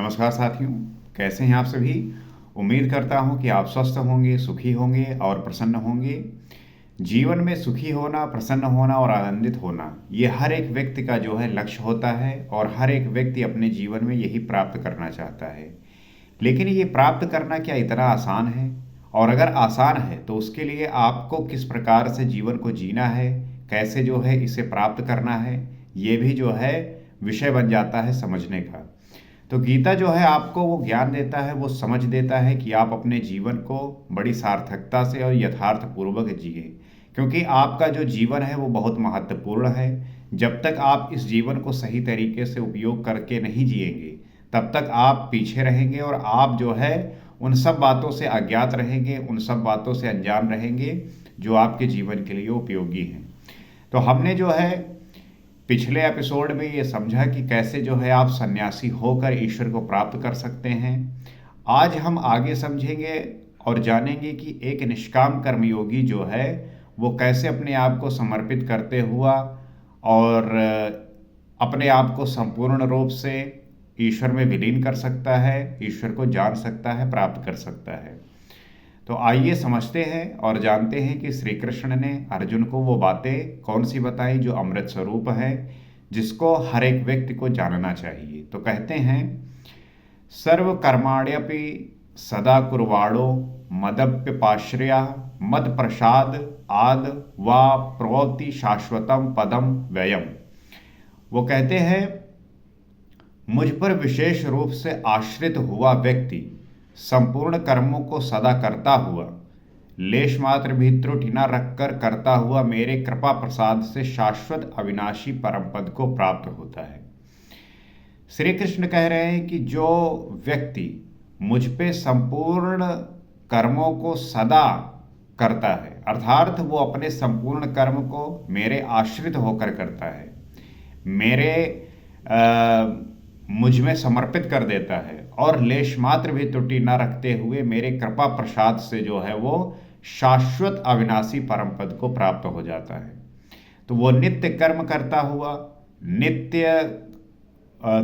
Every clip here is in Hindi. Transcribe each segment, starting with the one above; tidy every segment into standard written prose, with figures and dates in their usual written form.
नमस्कार साथियों, कैसे हैं आप सभी। उम्मीद करता हूं कि आप स्वस्थ होंगे, सुखी होंगे और प्रसन्न होंगे। जीवन में सुखी होना, प्रसन्न होना और आनंदित होना, ये हर एक व्यक्ति का जो है लक्ष्य होता है और हर एक व्यक्ति अपने जीवन में यही प्राप्त करना चाहता है। लेकिन ये प्राप्त करना क्या इतना आसान है? और अगर आसान है तो उसके लिए आपको किस प्रकार से जीवन को जीना है, कैसे जो है इसे प्राप्त करना है, ये भी जो है विषय बन जाता है समझने का। तो गीता जो है आपको वो ज्ञान देता है, वो समझ देता है कि आप अपने जीवन को बड़ी सार्थकता से और यथार्थपूर्वक जिए, क्योंकि आपका जो जीवन है वो बहुत महत्वपूर्ण है। जब तक आप इस जीवन को सही तरीके से उपयोग करके नहीं जिएंगे, तब तक आप पीछे रहेंगे और आप जो है उन सब बातों से अज्ञात रहेंगे, उन सब बातों से अनजान रहेंगे जो आपके जीवन के लिए उपयोगी हैं। तो हमने जो है पिछले एपिसोड में ये समझा कि कैसे जो है आप सन्यासी होकर ईश्वर को प्राप्त कर सकते हैं। आज हम आगे समझेंगे और जानेंगे कि एक निष्काम कर्मयोगी जो है वो कैसे अपने आप को समर्पित करते हुआ और अपने आप को संपूर्ण रूप से ईश्वर में विलीन कर सकता है, ईश्वर को जान सकता है, प्राप्त कर सकता है। तो आइए समझते हैं और जानते हैं कि श्री कृष्ण ने अर्जुन को वो बातें कौन सी बताई जो अमृत स्वरूप है, जिसको हर एक व्यक्ति को जानना चाहिए। तो कहते हैं, सर्व कर्माण्यपि सदा कुर्वाणो मदप्यपाश्रया मद प्रसाद आद वा प्रोति शाश्वतम पदम व्ययम। वो कहते हैं, मुझ पर विशेष रूप से आश्रित हुआ व्यक्ति संपूर्ण कर्मों को सदा करता हुआ, लेश मात्र भी त्रुटि न रखकर करता हुआ मेरे कृपा प्रसाद से शाश्वत अविनाशी परम पद को प्राप्त होता है। श्री कृष्ण कह रहे हैं कि जो व्यक्ति मुझ पे संपूर्ण कर्मों को सदा करता है, अर्थात वो अपने संपूर्ण कर्म को मेरे आश्रित होकर करता है, मेरे मुझ में समर्पित कर देता है और लेश मात्र भी त्रुटि न रखते हुए मेरे कृपा प्रसाद से जो है वो शाश्वत अविनाशी परम पद को प्राप्त हो जाता है। तो वो नित्य कर्म करता हुआ, नित्य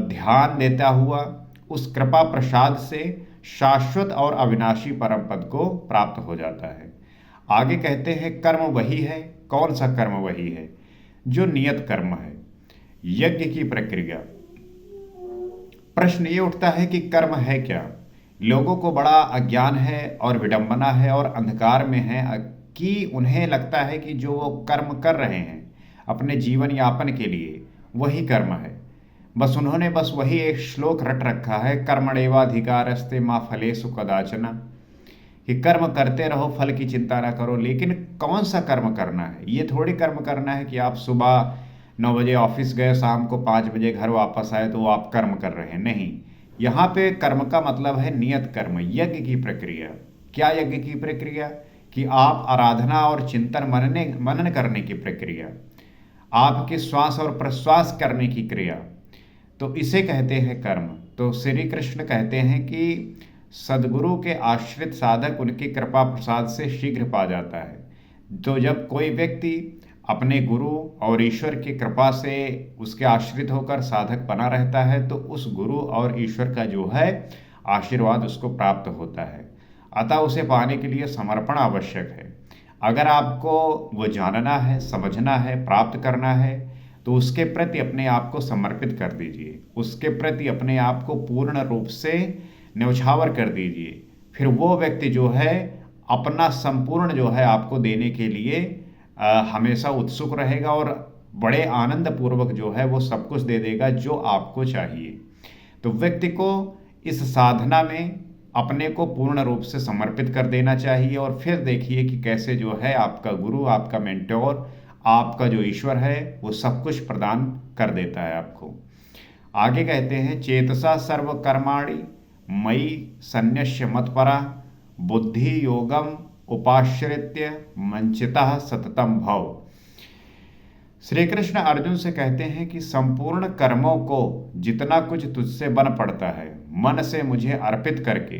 ध्यान देता हुआ उस कृपा प्रसाद से शाश्वत और अविनाशी परम पद को प्राप्त हो जाता है। आगे कहते हैं, कर्म वही है। कौन सा कर्म वही है? जो नियत कर्म है, यज्ञ की प्रक्रिया। प्रश्न ये उठता है कि कर्म है क्या? लोगों को बड़ा अज्ञान है और विडंबना है और अंधकार में है कि उन्हें लगता है कि जो वो कर्म कर रहे हैं अपने जीवन यापन के लिए, वही कर्म है। बस उन्होंने वही एक श्लोक रट रखा है, कर्मणेवाधिकारस्ते मा फलेषु कदाचन, कि कर्म करते रहो, फल की चिंता ना करो। लेकिन कौन सा कर्म करना है? ये थोड़ी कर्म करना है कि आप सुबह 9 बजे ऑफिस गए, शाम को 5 बजे घर वापस आए तो आप कर्म कर रहे हैं। नहीं, यहाँ पे कर्म का मतलब है नियत कर्म, यज्ञ की प्रक्रिया। क्या यज्ञ की प्रक्रिया? कि आप आराधना और चिंतन मनन करने की प्रक्रिया, आपके श्वास और प्रश्वास करने की क्रिया, तो इसे कहते हैं कर्म। तो श्री कृष्ण कहते हैं कि सदगुरु के आश्रित साधक उनकी कृपा प्रसाद से शीघ्र पा जाता है। तो जब कोई व्यक्ति अपने गुरु और ईश्वर की कृपा से उसके आश्रित होकर साधक बना रहता है, तो उस गुरु और ईश्वर का जो है आशीर्वाद उसको प्राप्त होता है। अतः उसे पाने के लिए समर्पण आवश्यक है। अगर आपको वो जानना है, समझना है, प्राप्त करना है, तो उसके प्रति अपने आप को समर्पित कर दीजिए, उसके प्रति अपने आप को पूर्ण रूप से न्यौछावर कर दीजिए। फिर वो व्यक्ति जो है अपना संपूर्ण जो है आपको देने के लिए हमेशा उत्सुक रहेगा और बड़े आनंद पूर्वक जो है वो सब कुछ दे देगा जो आपको चाहिए। तो व्यक्ति को इस साधना में अपने को पूर्ण रूप से समर्पित कर देना चाहिए और फिर देखिए कि कैसे जो है आपका गुरु, आपका मेंटोर, आपका जो ईश्वर है वो सब कुछ प्रदान कर देता है आपको। आगे कहते हैं, चेतसा सर्व कर्माणि मयि सन्न्यस्य मत्परा बुद्धि योगम उपाश्रित्य मंचितः सततम भव। श्री कृष्ण अर्जुन से कहते हैं कि संपूर्ण कर्मों को जितना कुछ तुझसे बन पड़ता है मन से मुझे अर्पित करके।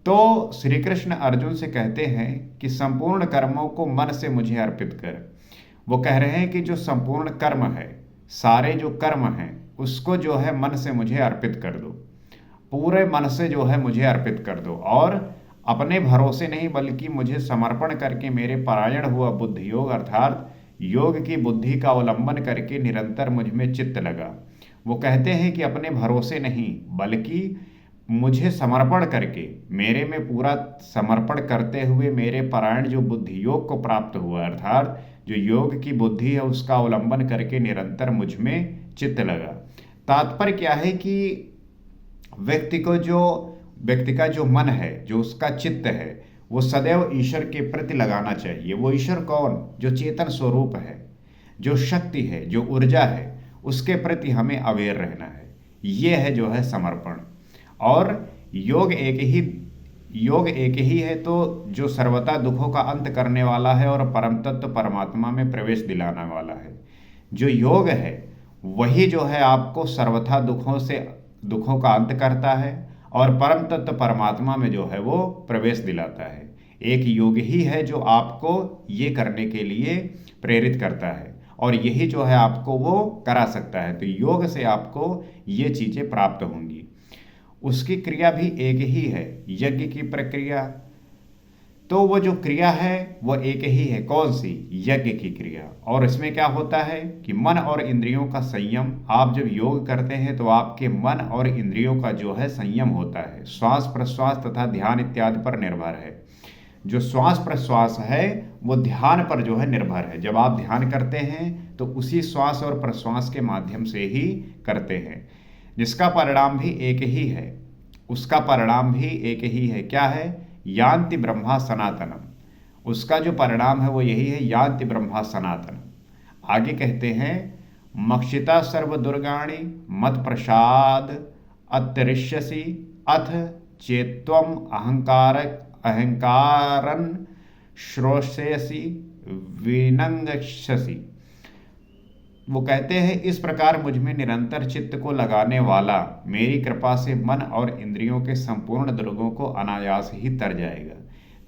तो श्री कृष्ण अर्जुन से कहते हैं कि संपूर्ण कर्मों को मन से मुझे अर्पित कर। वो कह रहे हैं कि जो संपूर्ण कर्म है, सारे जो कर्म हैं, उसको जो है मन से मुझे अर्पित कर दो। पूरे मन से जो है मुझे अर्पित कर दो और अपने भरोसे नहीं बल्कि मुझे समर्पण करके मेरे परायण हुआ बुद्ध योग अर्थात योग की बुद्धि का अवलंबन करके निरंतर मुझ में चित्त लगा। वो कहते हैं कि अपने भरोसे नहीं बल्कि मुझे समर्पण करके मेरे में पूरा समर्पण करते हुए मेरे परायण जो बुद्धि योग को प्राप्त हुआ अर्थात जो योग की बुद्धि है उसका अवलंबन करके निरंतर मुझ में चित्त लगा। तात्पर्य क्या है कि व्यक्ति का जो मन है जो उसका चित्त है वो सदैव ईश्वर के प्रति लगाना चाहिए। वो ईश्वर कौन? जो चेतन स्वरूप है, जो शक्ति है, जो ऊर्जा है, उसके प्रति हमें अवेयर रहना है। ये है जो है समर्पण। और योग एक ही है तो जो सर्वथा दुखों का अंत करने वाला है और परम तत्व परमात्मा में प्रवेश दिलाने वाला है। जो योग है वही जो है आपको सर्वथा दुखों का अंत करता है और परम तत्व परमात्मा में जो है वो प्रवेश दिलाता है। एक योग ही है जो आपको ये करने के लिए प्रेरित करता है और यही जो है आपको वो करा सकता है। तो योग से आपको ये चीज़ें प्राप्त होंगी। उसकी क्रिया भी एक ही है, यज्ञ की प्रक्रिया। तो वो जो क्रिया है वो एक ही है। कौन सी? यज्ञ की क्रिया। और इसमें क्या होता है कि मन और इंद्रियों का संयम। आप जब योग करते हैं तो आपके मन और इंद्रियों का जो है संयम होता है। श्वास प्रश्वास तथा ध्यान इत्यादि पर निर्भर है। जो श्वास प्रश्वास है वो ध्यान पर जो है निर्भर है। जब आप ध्यान करते हैं तो उसी श्वास और प्रश्वास के माध्यम से ही करते हैं, जिसका परिणाम भी एक ही है। उसका परिणाम भी एक ही है। क्या है? यान्ति ब्रह्मा सनातनम। उसका जो परिणाम है वो यही है, यान्ति ब्रह्मा सनातनम। आगे कहते हैं, मक्षिता सर्व दुर्गाणि मत प्रसाद अतरिष्यसि अथ चेत्वम अहंकारन श्रोष्यसि विनंगस्यसि। वो कहते हैं, इस प्रकार मुझ में निरंतर चित्त को लगाने वाला मेरी कृपा से मन और इंद्रियों के संपूर्ण दुर्गों को अनायास ही तर जाएगा।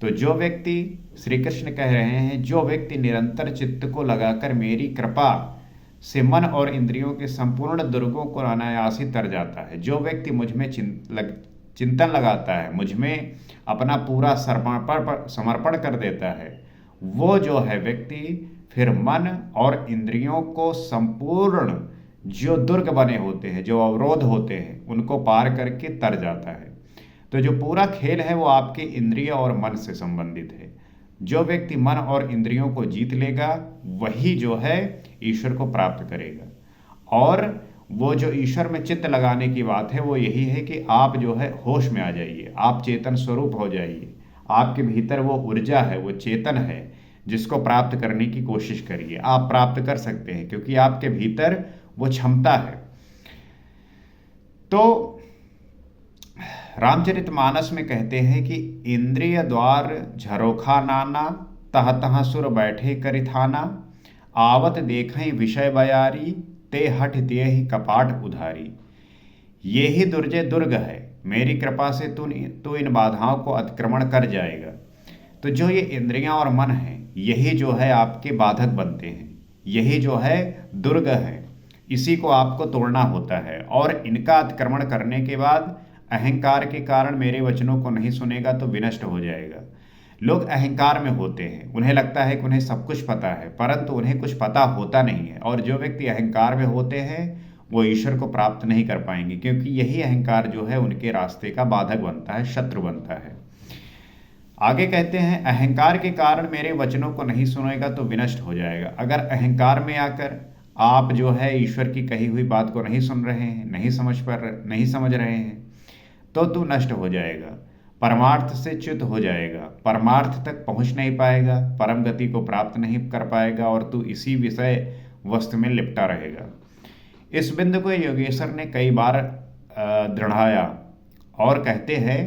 तो जो व्यक्ति, श्री कृष्ण कह रहे हैं, जो व्यक्ति निरंतर चित्त को लगाकर मेरी कृपा से मन और इंद्रियों के संपूर्ण दुर्गों को अनायास ही तर जाता है, जो व्यक्ति मुझ में चिंतन लगाता है, मुझ में अपना पूरा समर्पण कर देता है, वो जो है व्यक्ति फिर मन और इंद्रियों को संपूर्ण जो दुर्ग बने होते हैं, जो अवरोध होते हैं, उनको पार करके तर जाता है। तो जो पूरा खेल है वो आपके इंद्रिय और मन से संबंधित है। जो व्यक्ति मन और इंद्रियों को जीत लेगा वही जो है ईश्वर को प्राप्त करेगा। और वो जो ईश्वर में चित्त लगाने की बात है वो यही है कि आप जो है होश में आ जाइए, आप चेतन स्वरूप हो जाइए। आपके भीतर वो ऊर्जा है, वो चेतन है, जिसको प्राप्त करने की कोशिश करिए। आप प्राप्त कर सकते हैं क्योंकि आपके भीतर वो क्षमता है। तो रामचरितमानस में कहते हैं कि इंद्रिय द्वार झरोखा नाना तह तह सुर बैठे करिथाना आवत देखें विषय बयारी ते हठ दिए ही कपाट उधारी। ये ही दुर्जय दुर्ग है, मेरी कृपा से तू इन बाधाओं को अतिक्रमण कर जाएगा। तो जो ये इंद्रियां और मन है यही जो है आपके बाधक बनते हैं, यही जो है दुर्ग है, इसी को आपको तोड़ना होता है। और इनका अतिक्रमण करने के बाद अहंकार के कारण मेरे वचनों को नहीं सुनेगा तो विनष्ट हो जाएगा। लोग अहंकार में होते हैं, उन्हें लगता है कि उन्हें सब कुछ पता है, परंतु उन्हें कुछ पता होता नहीं है। और जो व्यक्ति अहंकार में होते हैं वो ईश्वर को प्राप्त नहीं कर पाएंगे, क्योंकि यही अहंकार जो है उनके रास्ते का बाधक बनता है, शत्रु बनता है। आगे कहते हैं, अहंकार के कारण मेरे वचनों को नहीं सुनेगा तो विनष्ट हो जाएगा। अगर अहंकार में आकर आप जो है ईश्वर की कही हुई बात को नहीं सुन रहे हैं, नहीं समझ रहे हैं, तो तू नष्ट हो जाएगा, परमार्थ से च्युत हो जाएगा, परमार्थ तक पहुंच नहीं पाएगा, परम गति को प्राप्त नहीं कर पाएगा और तू इसी विषय वस्तु में लिपटा रहेगा। इस बिंदु को योगेश्वर ने कई बार दृढ़ाया और कहते हैं,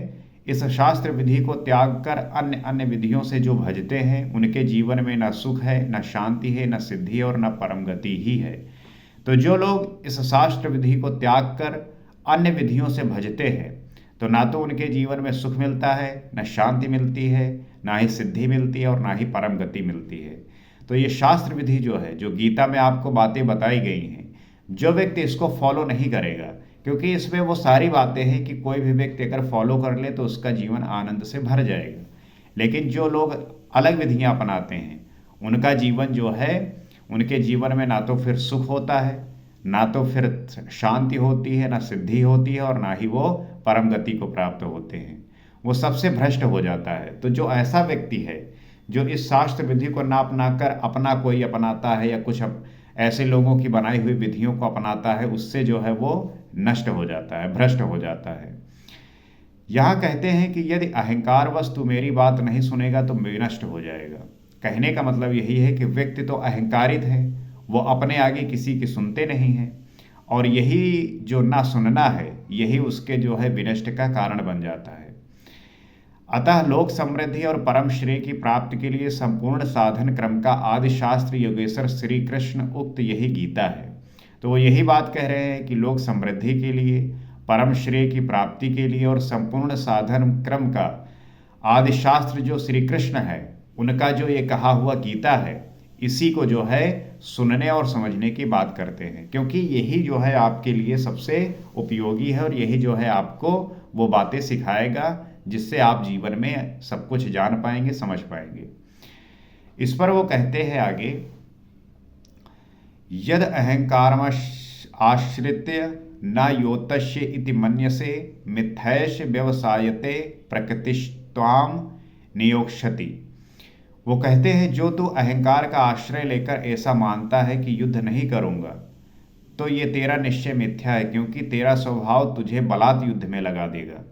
इस शास्त्र विधि को त्याग कर अन्य अन्य विधियों से जो भजते हैं उनके जीवन में न सुख है, न शांति है, न सिद्धि और न परम गति ही है। तो जो लोग इस शास्त्र विधि को त्याग कर अन्य विधियों से भजते हैं तो ना तो उनके जीवन में सुख मिलता है, न शांति मिलती है, ना ही सिद्धि मिलती है और ना ही परम गति मिलती है। तो ये शास्त्र विधि जो है, जो गीता में आपको बातें बताई गई हैं, जो व्यक्ति इसको फॉलो नहीं करेगा, क्योंकि इसमें वो सारी बातें हैं कि कोई भी व्यक्ति अगर फॉलो कर ले तो उसका जीवन आनंद से भर जाएगा। लेकिन जो लोग अलग विधियां अपनाते हैं उनका जीवन जो है, उनके जीवन में ना तो फिर सुख होता है, ना तो फिर शांति होती है, ना सिद्धि होती है, और ना ही वो परम गति को प्राप्त होते हैं। वो सबसे भ्रष्ट हो जाता है। तो जो ऐसा व्यक्ति है जो इस शास्त्र विधि को ना अपना कर अपना कोई अपनाता है या कुछ ऐसे लोगों की बनाई हुई विधियों को अपनाता है, उससे जो है वो नष्ट हो जाता है, भ्रष्ट हो जाता है। यहाँ कहते हैं कि यदि अहंकार वस्तु मेरी बात नहीं सुनेगा तो विनष्ट हो जाएगा। कहने का मतलब यही है कि व्यक्ति तो अहंकारित है, वो अपने आगे किसी की सुनते नहीं हैं, और यही जो ना सुनना है यही उसके जो है विनष्ट का कारण बन जाता है। अतः लोक समृद्धि और परम श्रेय की प्राप्ति के लिए संपूर्ण साधन क्रम का आदि शास्त्र योगेश्वर श्री कृष्ण उक्त यही गीता है। तो वो यही बात कह रहे हैं कि लोक समृद्धि के लिए, परम श्रेय की प्राप्ति के लिए और संपूर्ण साधन क्रम का आदि शास्त्र जो श्री कृष्ण है उनका जो ये कहा हुआ गीता है, इसी को जो है सुनने और समझने की बात करते हैं, क्योंकि यही जो है आपके लिए सबसे उपयोगी है और यही जो है आपको वो बातें सिखाएगा जिससे आप जीवन में सब कुछ जान पाएंगे, समझ पाएंगे। इस पर वो कहते हैं आगे, यद अहंकार आश्रित्य न योतस्य इति मन्यसे मिथ्यैष व्यवसायते प्रकृतिस्त्वाम नियोक्ष्यति। वो कहते हैं जो तू अहंकार का आश्रय लेकर ऐसा मानता है कि युद्ध नहीं करूंगा, तो ये तेरा निश्चय मिथ्या है, क्योंकि तेरा स्वभाव तुझे बलात् युद्ध में लगा देगा।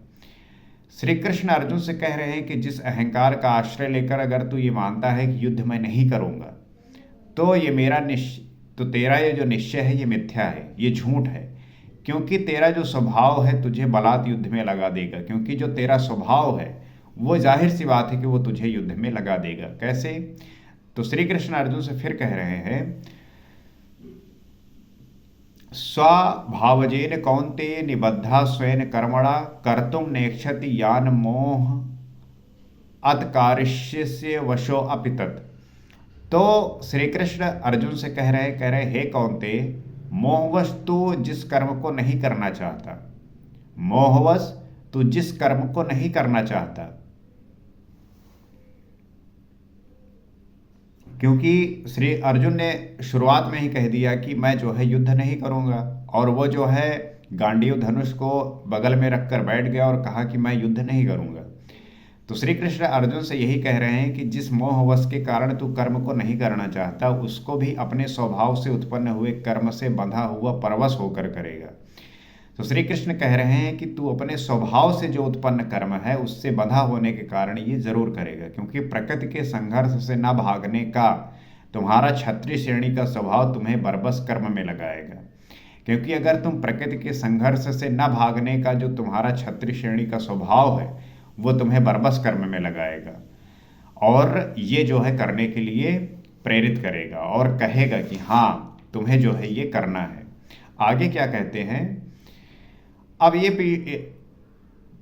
श्री कृष्ण अर्जुन से कह रहे हैं कि जिस अहंकार का आश्रय लेकर अगर तू ये मानता है कि युद्ध मैं नहीं करूंगा, तो तो तेरा ये जो निश्चय है ये मिथ्या है, ये झूठ है, क्योंकि तेरा जो स्वभाव है तुझे बलात् युद्ध में लगा देगा। क्योंकि जो तेरा स्वभाव है वो जाहिर सी बात है कि वो तुझे युद्ध में लगा देगा। कैसे? तो श्री कृष्ण अर्जुन से फिर कह रहे हैं, स्वभावजेन कौन्तेय निबद्धा स्वेन कर्मणा कर्तुम नेक्षति यान मोह अतकारिष्यस्य वशो अपि तत्। तो श्री कृष्ण अर्जुन से कह रहे हे कौन्तेय, मोहवश तू जिस कर्म को नहीं करना चाहता, मोहवश तू जिस कर्म को नहीं करना चाहता, क्योंकि श्री अर्जुन ने शुरुआत में ही कह दिया कि मैं जो है युद्ध नहीं करूंगा, और वो जो है गांडीव धनुष को बगल में रखकर बैठ गया और कहा कि मैं युद्ध नहीं करूंगा। तो श्री कृष्ण अर्जुन से यही कह रहे हैं कि जिस मोहवश के कारण तू कर्म को नहीं करना चाहता, उसको भी अपने स्वभाव से उत्पन्न हुए कर्म से बंधा हुआ परवश होकर करेगा। तो श्री कृष्ण कह रहे हैं कि तू अपने स्वभाव से जो उत्पन्न कर्म है उससे बंधा होने के कारण ये जरूर करेगा, क्योंकि प्रकृति के संघर्ष से न भागने का तुम्हारा क्षत्रिय श्रेणी का स्वभाव तुम्हें बरबस कर्म में लगाएगा। क्योंकि अगर तुम प्रकृति के संघर्ष से न भागने का जो तुम्हारा क्षत्रिय श्रेणी का स्वभाव है वो तुम्हें बरबस कर्म में लगाएगा, और ये जो है करने के लिए प्रेरित करेगा और कहेगा कि हाँ तुम्हें जो है ये करना है। आगे क्या कहते हैं, अब ये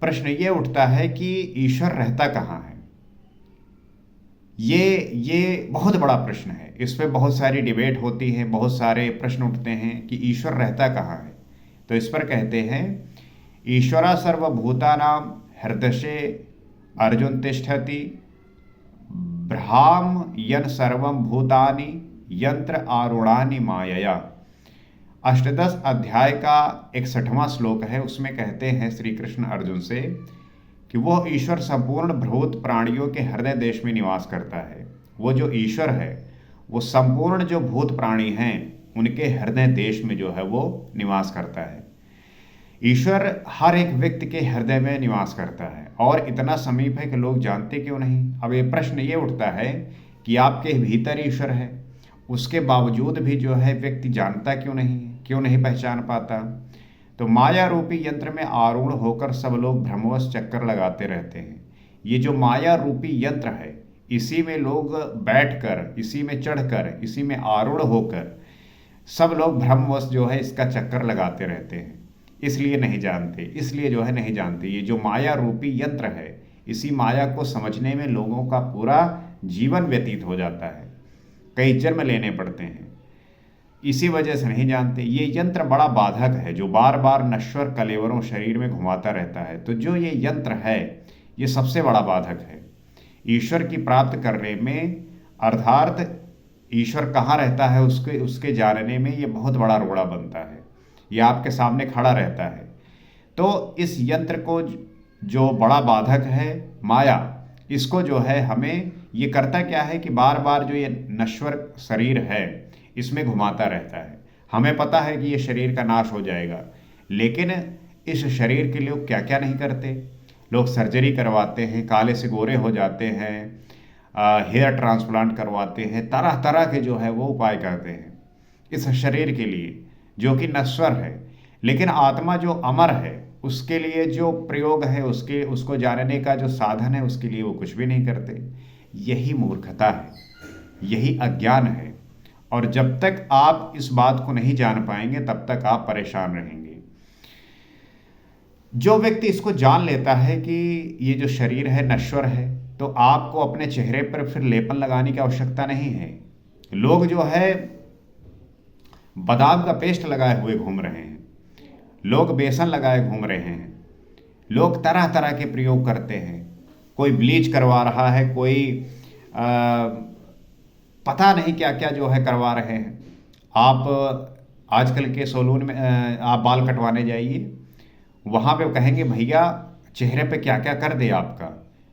प्रश्न ये उठता है कि ईश्वर रहता कहाँ है। ये बहुत बड़ा प्रश्न है, इस पर बहुत सारी डिबेट होती है, बहुत सारे प्रश्न उठते हैं कि ईश्वर रहता कहाँ है। तो इस पर कहते हैं, ईश्वरा सर्वभूतानां हृदये अर्जुन तिष्ठति ब्रह्म यन सर्वं भूतानि यंत्र आरूढ़ानि मायया। अष्टदश अध्याय का 61वां श्लोक है, उसमें कहते हैं श्री कृष्ण अर्जुन से कि वो ईश्वर संपूर्ण भूत प्राणियों के हृदय देश में निवास करता है। वो जो ईश्वर है वो संपूर्ण जो भूत प्राणी हैं उनके हृदय देश में जो है वो निवास करता है। ईश्वर हर एक व्यक्ति के हृदय में निवास करता है, और इतना समीप है कि लोग जानते क्यों नहीं। अब ये प्रश्न ये उठता है कि आपके भीतर ईश्वर है, उसके बावजूद भी जो है व्यक्ति जानता क्यों नहीं पहचान पाता। तो माया रूपी यंत्र में आरूढ़ होकर सब लोग भ्रमवश चक्कर लगाते रहते हैं। ये जो माया रूपी यंत्र है इसी में लोग बैठकर, इसी में चढ़कर, इसी में आरूढ़ होकर सब लोग भ्रमवश जो है इसका चक्कर लगाते रहते हैं, इसलिए नहीं जानते। ये जो माया रूपी यंत्र है, इसी माया को समझने में लोगों का पूरा जीवन व्यतीत हो जाता है, कई जन्म लेने पड़ते हैं। इसी वजह से नहीं जानते। ये यंत्र बड़ा बाधक है जो बार बार नश्वर कलेवरों शरीर में घुमाता रहता है। तो जो ये यंत्र है ये सबसे बड़ा बाधक है ईश्वर की प्राप्त करने में, अर्थात ईश्वर कहाँ रहता है उसके उसके जानने में ये बहुत बड़ा रोड़ा बनता है। ये आपके सामने खड़ा रहता है। तो इस यंत्र को जो बड़ा बाधक है माया, इसको जो है हमें ये करता क्या है कि बार बार जो ये नश्वर शरीर है इसमें घुमाता रहता है। हमें पता है कि ये शरीर का नाश हो जाएगा, लेकिन इस शरीर के लोग क्या क्या नहीं करते। लोग सर्जरी करवाते हैं, काले से गोरे हो जाते हैं, हेयर ट्रांसप्लांट करवाते हैं, तरह तरह के जो है वो उपाय करते हैं इस शरीर के लिए जो कि नश्वर है। लेकिन आत्मा जो अमर है उसके लिए जो प्रयोग है, उसको जानने का जो साधन है, उसके लिए वो कुछ भी नहीं करते। यही मूर्खता है, यही अज्ञान है। और जब तक आप इस बात को नहीं जान पाएंगे तब तक आप परेशान रहेंगे। जो व्यक्ति इसको जान लेता है कि ये जो शरीर है नश्वर है, तो आपको अपने चेहरे पर फिर लेपन लगाने की आवश्यकता नहीं है। लोग जो है बादाम का पेस्ट लगाए हुए घूम रहे हैं, लोग बेसन लगाए घूम रहे हैं, लोग तरह तरह के प्रयोग करते हैं। कोई ब्लीच करवा रहा है, कोई पता नहीं क्या क्या जो है करवा रहे हैं। आप आजकल के सैलून में आप बाल कटवाने जाइए, वहाँ पे कहेंगे भैया चेहरे पे क्या क्या कर दे, आपका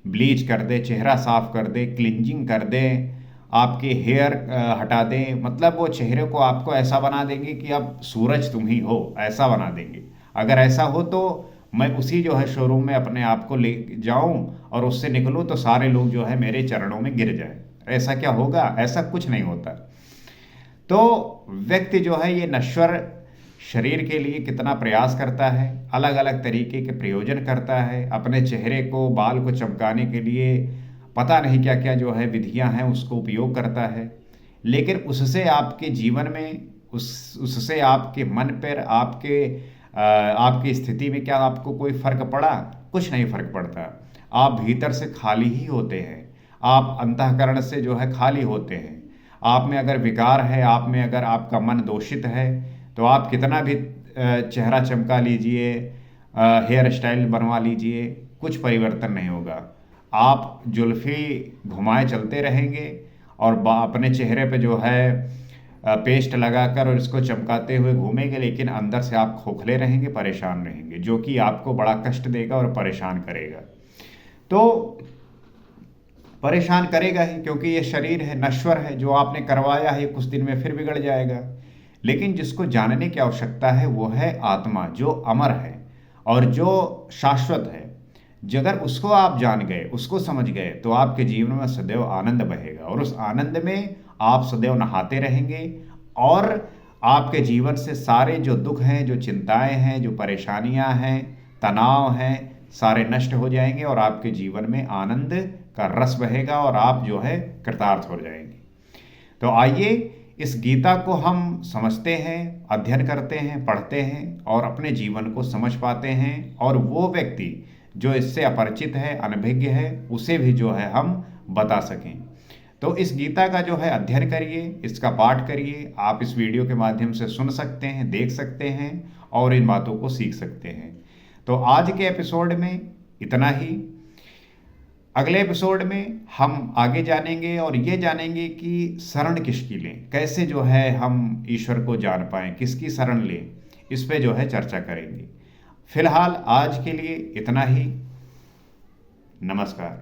ब्लीच कर दे, चेहरा साफ कर दे, क्लिंजिंग कर दे, आपके हेयर हटा दें। मतलब वो चेहरे को आपको ऐसा बना देंगे कि अब सूरज तुम ही हो, ऐसा बना देंगे। अगर ऐसा हो तो मैं उसी जो है शोरूम में अपने आप को ले जाऊं और उससे निकलूं तो सारे लोग जो है मेरे चरणों में गिर जाए। ऐसा क्या होगा? ऐसा कुछ नहीं होता। तो व्यक्ति जो है ये नश्वर शरीर के लिए कितना प्रयास करता है, अलग अलग तरीके के प्रयोजन करता है, अपने चेहरे को, बाल को चमकाने के लिए पता नहीं क्या क्या जो है विधियां हैं उसको उपयोग करता है। लेकिन उससे आपके जीवन में, उससे आपके मन पर, आपकी स्थिति में क्या आपको कोई फर्क पड़ा? कुछ नहीं फर्क पड़ता। आप भीतर से खाली ही होते हैं, आप अंतःकरण से जो है खाली होते हैं। आप में अगर विकार है, आप में अगर आपका मन दूषित है, तो आप कितना भी चेहरा चमका लीजिए, हेयर स्टाइल बनवा लीजिए, कुछ परिवर्तन नहीं होगा। आप जुल्फ़ी घुमाए चलते रहेंगे और अपने चेहरे पे जो है पेस्ट लगाकर और इसको चमकाते हुए घूमेंगे, लेकिन अंदर से आप खोखले रहेंगे, परेशान रहेंगे, जो कि आपको बड़ा कष्ट देगा और परेशान करेगा। तो परेशान करेगा ही, क्योंकि ये शरीर है, नश्वर है। जो आपने करवाया है ये कुछ दिन में फिर बिगड़ जाएगा। लेकिन जिसको जानने की आवश्यकता है वो है आत्मा, जो अमर है और जो शाश्वत है। अगर उसको आप जान गए, उसको समझ गए, तो आपके जीवन में सदैव आनंद बहेगा और उस आनंद में आप सदैव नहाते रहेंगे और आपके जीवन से सारे जो दुख हैं, जो चिंताएं हैं, जो परेशानियां हैं, तनाव हैं, सारे नष्ट हो जाएंगे और आपके जीवन में आनंद का रस बहेगा और आप जो है कृतार्थ हो जाएंगे। तो आइए इस गीता को हम समझते हैं, अध्ययन करते हैं, पढ़ते हैं और अपने जीवन को समझ पाते हैं। और वो व्यक्ति जो इससे अपरिचित है, अनभिज्ञ है, उसे भी जो है हम बता सकें। तो इस गीता का जो है अध्ययन करिए, इसका पाठ करिए। आप इस वीडियो के माध्यम से सुन सकते हैं, देख सकते हैं और इन बातों को सीख सकते हैं। तो आज के एपिसोड में इतना ही। अगले एपिसोड में हम आगे जानेंगे और ये जानेंगे कि शरण किसकी लें, कैसे जो है हम ईश्वर को जान पाएं, किसकी शरण लें, इस पे जो है चर्चा करेंगे। फिलहाल आज के लिए इतना ही। नमस्कार।